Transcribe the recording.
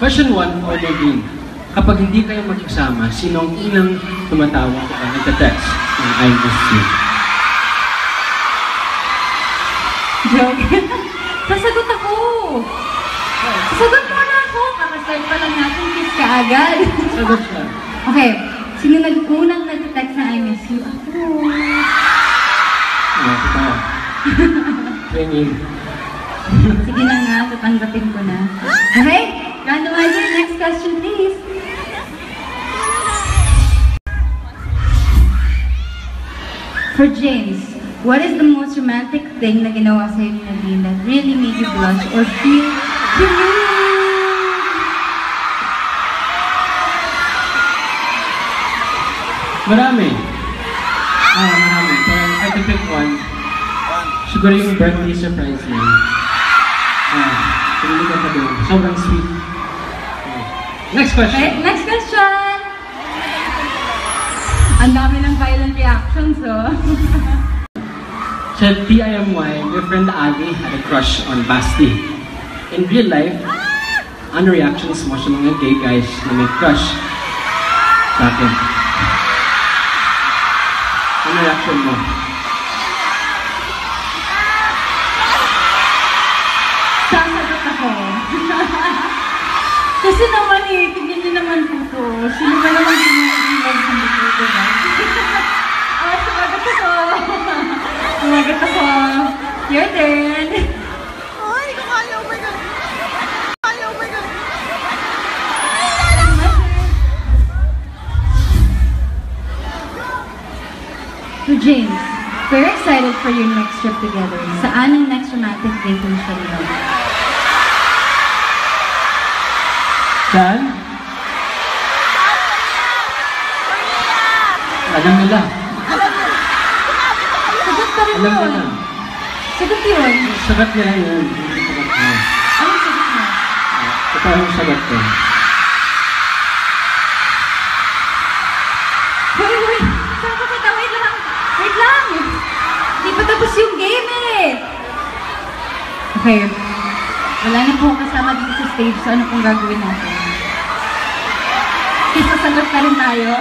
Question 1 for Nadine. Kapag hindi kayo magkasama, sino ang unang tumatawa o nagta-text ng I miss you? Joke. Sasagot ako. Sasagot mo na ako. Kakastart pa lang natin, kiss ka agad. Sagot siya. Okay. Sino unang nagta-text ng I miss you? Ako. Kita. Training. Sige na nga, tatanggapin ko na. Okay? Randomizer, next question please. For James, what is the most romantic thing na ginawa sa'yo ni Nadine that really made you blush or feel cute? Marami. Marami. Pero I can pick one. Siguro yung birthday surprise niya. Pinili ka pa doon. Sobrang sweet. Next question. Okay, next question. Ang dami ng violent reactions, oh. Sa TIMY, my friend Ali had a crush on Basti. In real life, ano reactions mo sa mga gay guys na may crush sa akin? Ano reaction mo? Sasagot ako. Kasi naman tignan niyo naman po to. Sino ba naman sinunod sa dito, diba? Sumagot ako. Sumagot ako. Your turn. Ay, kaya, oh my God. Kaya, oh my God. So James, we're excited for your next trip together. Saan ang next romantic date mo siya niyo? Saan? Alam nila. Sagot pa rin Alam yun. nila. Sagot yun. Sagot nila yun. Sagot mo. Anong sagot mo? Ito ang sagot ko. Wait. Saan ka kita? Wait lang. Wait lang. Hindi pa tapos yung game eh. Okay. Wala na po kasama dito sa stage. So ano pong gagawin natin? Sasagot na rin tayo.